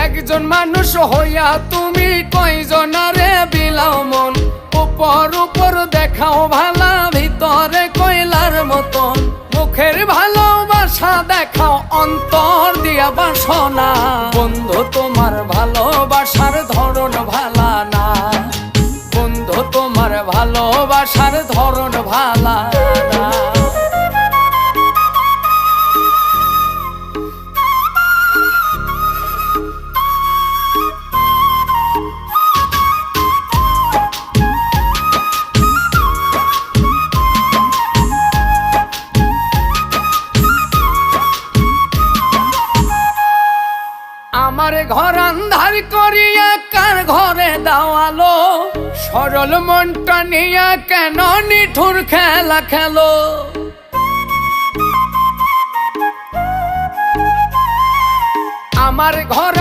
একজন মানুষ হইয়া তুমি কয়জনারে বিলাও মন, উপর উপর দেখাও ভালা, ভিতরে কয়লার মতন। মুখের ভালোবাসা দেখাও, অন্তর দিয়া বাসনা। বন্ধু তোমার ভালোবাসার ধরন ভালা না, বন্ধু তোমার ভালোবাসার ধরন ভালা না। আমার ঘর আন্ধার করিয়া কার ঘরে দাওয়ালো, সরল মনটা নিয়া কেন নিঠুর খেলা খেলো। আমার ঘর